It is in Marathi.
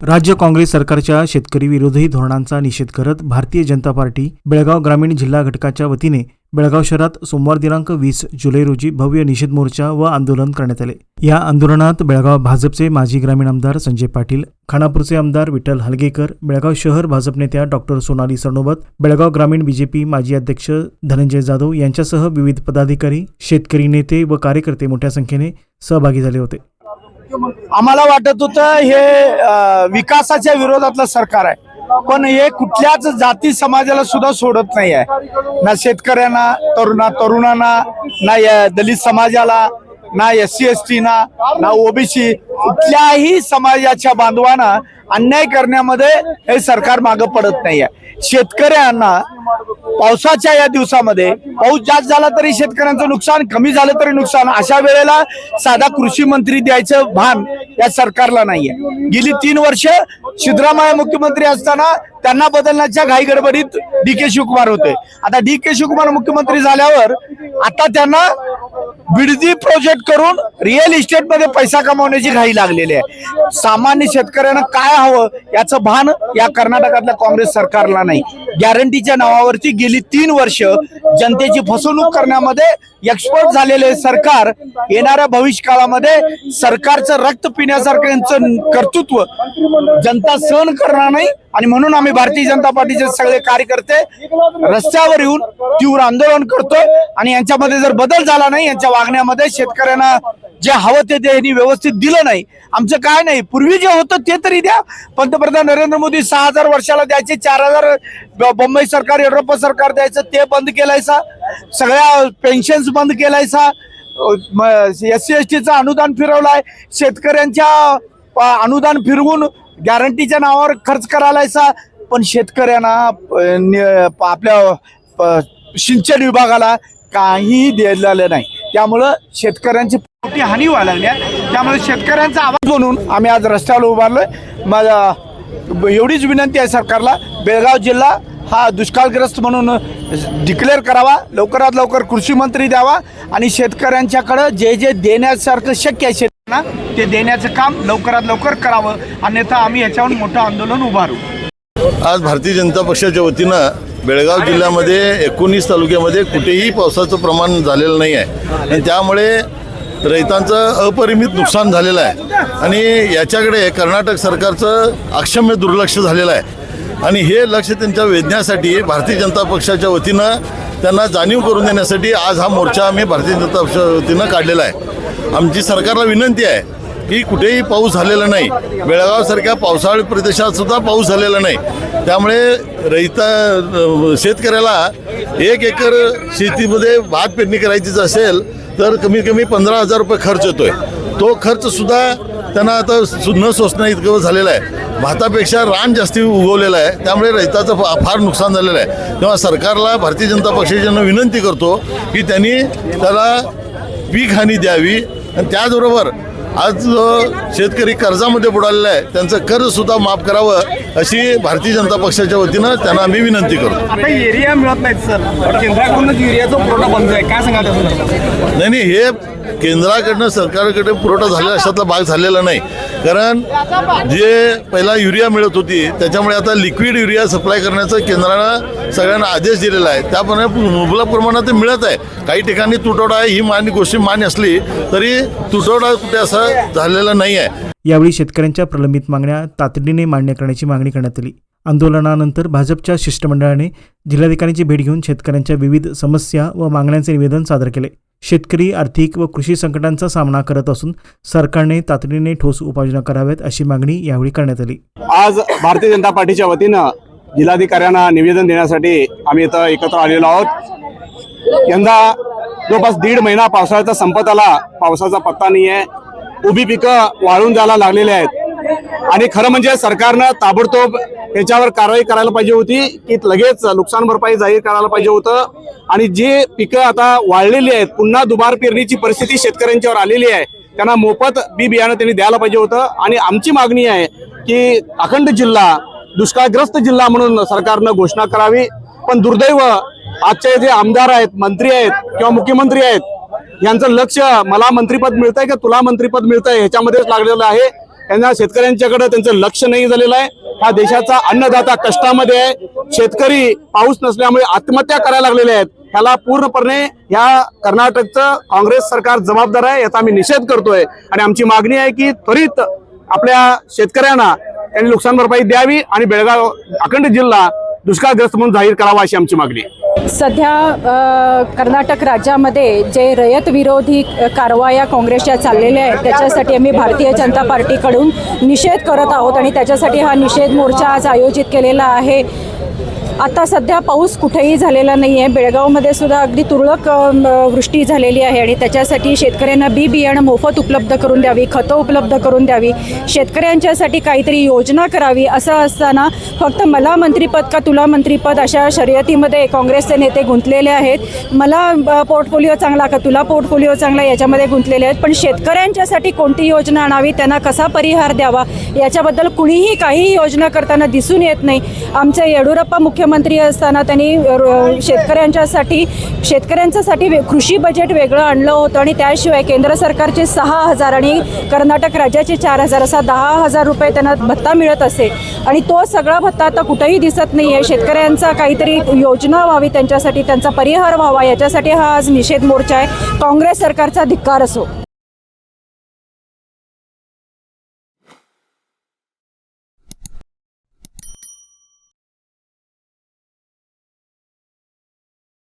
राज्य काँग्रेस सरकारच्या शेतकरी विरोधी धोरणांचा निषेध करत भारतीय जनता पार्टी बेळगाव ग्रामीण जिल्हा घटकाच्या वतीने बेळगाव शहरात सोमवार दिनांक 20 जुलै रोजी भव्य निषेध मोर्चा व आंदोलन करण्यात आले। या आंदोलनात बेळगाव भाजपचे माजी ग्रामीण आमदार संजय पाटील, खानापूरचे आमदार विठ्ठल हलगेकर, बेळगाव शहर भाजप नेत्या डॉक्टर सोनाली सरनोबत, बेळगाव ग्रामीण बीजेपी माजी अध्यक्ष धनंजय जाधव यांच्यासह विविध पदाधिकारी, शेतकरी नेते व कार्यकर्ते मोठ्या संख्येने सहभागी झाले होते। आम्हाला वाटत होतं हे विकासाच्या विरोधातलं सरकार आहे, पण हे कुठल्याच जाती समाजाला सुद्धा सोडत नाही आहे। ना शेतकऱ्यांना, तरुणांना, ना दलित समाजाला, ना SC ST ना OBC कुठल्याही समाजाच्या बांधवांना अन्याय करण्यामध्ये हे सरकार मागे पडत नाही आहे। शेतकऱ्यांना पावसाच्या या दिवसामध्ये पाऊस जास्त झाला तरी शेतकऱ्यांचं नुकसान, कमी झालं तरी नुकसान, अशा वेळेला साधा कृषी मंत्री द्यायचं भान या सरकारला नाहीये। गेली 3 वर्ष सिद्धरामय्या मुख्यमंत्री असताना त्यांना बदलण्याच्या घाई गडबडीत DK शिवकुमार होते। आता DK शिवकुमार मुख्यमंत्री झाल्यावर आता त्यांना बिडदी प्रोजेक्ट करून रिअल इस्टेट मध्ये पैसा कमावण्याची घाई लागलेली आहे। सामान्य शेतकऱ्यांना काय हवं याचं भान या कर्नाटकातल्या काँग्रेस सरकारला नाही। गॅरंटीच्या नावावरती गेली 3 वर्ष जनतेची फसवणूक करण्यामध्ये एक्सपर्ट झालेले सरकार येणाऱ्या भविष्य काळामध्ये सरकारचं रक्त पिण्यासारखं यांचं कर्तृत्व जनता सहन करणार नाही आणि म्हणून आम्ही भारतीय जनता पार्टीचे सगळे कार्यकर्ते रस्त्यावर येऊन तीव्र आंदोलन करतोय आणि यांच्यामध्ये जर बदल झाला नाही, यांच्या वागण्यामध्ये शेतकऱ्यांना जे हवं ते त्यांनी व्यवस्थित दिलं नाही, आमचं काय नाही, पूर्वी जे होतं ते तरी द्या। पंतप्रधान नरेंद्र मोदी 6000 वर्षाला द्यायचे, 4000 बंबई सरकार युरोप सरकार द्यायचं ते बंद केलायचा, सगळ्या पेन्शन्स बंद केलायचा, SC STचं अनुदान फिरवलाय, शेतकऱ्यांच्या अनुदान फिरवून गॅरंटीच्या नावावर खर्च करायलायचा, पण शेतकऱ्यांना आपल्या सिंचन विभागाला काही दिलेलं नाही। त्यामुळं शेतकऱ्यांची मोठी हानी व्हायला लागली आहे। त्यामुळे शेतकऱ्यांचा आवाज बनून आम्ही आज रस्त्यावर उभारलोय। माझा एवढीच विनंती आहे सरकारला, बेळगाव जिल्हा हा दुष्काळग्रस्त म्हणून डिक्लेअर करावा, लवकरात लवकर कृषी मंत्री द्यावा आणि शेतकऱ्यांच्याकडे जे जे देण्यासारखं शक्य आहे शेतकऱ्यांना ते देण्याचं काम लवकरात लवकर करावं, अन्यथा आम्ही याच्यावर मोठं आंदोलन उभारू। आज भारतीय जनता पक्षाच्या वतीनं बेळगाव जिल्ह्यामध्ये 19 तालुक्यामध्ये कुठेही पावसाचं प्रमाण झालेलं नाही आहे आणि त्यामुळे रैतांचं अपरिमित नुकसान झालेलं आहे आणि याच्याकडे कर्नाटक सरकारचं अक्षम्य दुर्लक्ष झालेलं आहे आणि हे लक्ष त्यांच्या वेधण्यासाठी भारतीय जनता पक्षाच्या वतीनं त्यांना जाणीव करून देण्यासाठी आज हा मोर्चा आम्ही भारतीय जनता पक्षाच्या वतीनं काढलेला आहे। आमची सरकारला विनंती आहे की कुठेही पाऊस झालेला नाही, बेळगावसारख्या पावसाळी प्रदेशात सुद्धा पाऊस झालेला नाही, त्यामुळे शेतकऱ्याला 1 एकर शेतीमध्ये भात पेरणी करायचीच असेल तर कमीत कमी 15,000 रुपये खर्च येतोय। तो खर्च सुद्धा त्यांना आता न सोसण्या इतकं झालेलं आहे। भातापेक्षा रान जास्ती उगवलेलं आहे, त्यामुळे रैताचं फार नुकसान झालेलं आहे। तेव्हा सरकारला भारतीय जनता पक्षाच्या विनंती करतो की त्यांनी त्याला पीक हानी द्यावी आणि त्याचबरोबर आज जो शेतकरी कर्जामध्ये बुडालेला आहे त्यांचं कर्ज सुद्धा माफ करावं अशी भारतीय जनता पक्षाच्या वतीनं त्यांना आम्ही विनंती करतो। आता एरिया मिळत नाहीत सर, केंद्राकडूनच युरियाचा पुरवठा बंद आहे, काय सांगा? नाही, हे केंद्राकडनं सरकारकडे पुरवठा झालेला अशातला भाग झालेला नाही, कारण जे पहिला युरिया मिळत होती त्याच्यामुळे आता लिक्विड युरिया सप्लाय करण्याचं केंद्रानं सगळ्यांना आदेश दिलेला आहे, त्याप्रमाणे मुबलक प्रमाणात ते मिळत आहे। काही ठिकाणी तुटवडा आहे ही गोष्टी मान्य असली तरी तुटवडा कुठे असं झालेला नाही आहे। यावेळी शेतकऱ्यांच्या प्रलंबित मागण्या तातडीने मान्य करण्याची मागणी करण्यात आली। आंदोलनानंतर भाजपच्या शिष्टमंडळाने जिल्हाधिकाऱ्यांची भेट घेऊन शेतकऱ्यांच्या विविध समस्या व मागण्यांचे निवेदन सादर केले। शेतकरी आर्थिक व कृषी संकटांचा सामना करत असून सरकारने तातडीने ठोस उपाययोजना कराव्यात अशी मागणी यावेळी करण्यात आली। आज भारतीय जनता पार्टीच्या वतीनं जिल्हाधिकाऱ्यांना निवेदन देण्यासाठी आम्ही इथं एकत्र आलेलो आहोत। यंदा जवळपास 1.5 महिना पावसाळ्याचा संपत आला, पावसाचा पत्ता नाही आहे, उभी पिकं वाळून जायला लागलेली आहेत आणि खरं म्हणजे सरकारनं ताबडतोब याच्यावर कारवाई करायला पाहिजे होती की लगेच नुकसान भरपाई जाहीर करायला पाहिजे होतं आणि जे पिकं आता वाळलेली आहेत, पुन्हा दुबार पेरणीची परिस्थिती शेतकऱ्यांच्यावर आलेली आहे, त्यांना मोफत बी बियाणं त्यांनी द्यायला पाहिजे होतं आणि आमची मागणी आहे की अखंड जिल्हा दुष्काळग्रस्त जिल्हा म्हणून सरकारनं घोषणा करावी। पण दुर्दैव आजचे जे आमदार आहेत, मंत्री आहेत किंवा मुख्यमंत्री आहेत यांचं लक्ष मला मंत्रिपद मिळतंय का तुला मंत्रिपद मिळतंय ह्याच्यामध्येच लागलेलं आहे यांना शेतकऱ्यांच्याकडे त्यांचं लक्ष नाही झालेलं आहे. हा देशाचा अन्नदाता कष्टामध्ये आहे. शेतकरी पाऊस नसल्यामुळे आत्महत्या करायला लागलेले आहेत. ह्याला पूर्णपणे ह्या कर्नाटकचं काँग्रेस सरकार जबाबदार आहे. याचा आम्ही निषेध करतोय आणि आमची मागणी आहे की त्वरित आपल्या शेतकऱ्यांना त्यांनी नुकसान भरपाई द्यावी आणि बेळगाव अखंड जिल्हा दुष्काळग्रस्त म्हणून जाहीर करावा अशी आमची मागणी आहे. सध्या कर्नाटक राज्यामध्ये जे रयत विरोधी कारवाया काँग्रेसच्या चाललेल्या आहेत त्याच्यासाठी आम्ही भारतीय जनता पार्टीकडून निषेध करत आहोत आणि त्याच्यासाठी हा निषेध मोर्चा आज आयोजित केलेला आहे. आता सध्या पाऊस कुठेही झालेला नाही आहे. बेळगावमध्ये सुद्धा अगदी तुरळक वृष्टी झालेली आहे आणि त्याच्यासाठी शेतकऱ्यांना बियाणं मोफत उपलब्ध करून द्यावी, खतं उपलब्ध करून द्यावी, शेतकऱ्यांच्यासाठी काहीतरी योजना करावी. असं असताना फक्त मला मंत्रिपद का तुला मंत्रिपद अशा शर्यतीमध्ये काँग्रेसचे नेते गुंतलेले आहेत. मला पोर्टफोलिओ चांगला का तुला पोर्टफोलिओ चांगला याच्यामध्ये गुंतलेले आहेत. पण शेतकऱ्यांच्यासाठी कोणती योजना आणावी, त्यांना कसा परिहार द्यावा याच्याबद्दल कुणीही काही योजना करताना दिसून येत नाही. आमचे येडियुरप्पा मुख्यमंत्री असताना त्यांनी शेतकऱ्यांच्यासाठी कृषी बजेट वेगळं आणलं होतं आणि त्याशिवाय केंद्र सरकारचे 6,000 आणि कर्नाटक राज्याचे 4,000 असा 10,000 रुपये त्यांना भत्ता मिळत असे आणि तो सगळा भत्ता आता कुठेही दिसत नाही आहे. शेतकऱ्यांचा काहीतरी योजना व्हावी, त्यांच्यासाठी त्यांचा परिहार व्हावा याच्यासाठी हा आज निषेध मोर्चा आहे. काँग्रेस सरकारचा धिक्कार असो.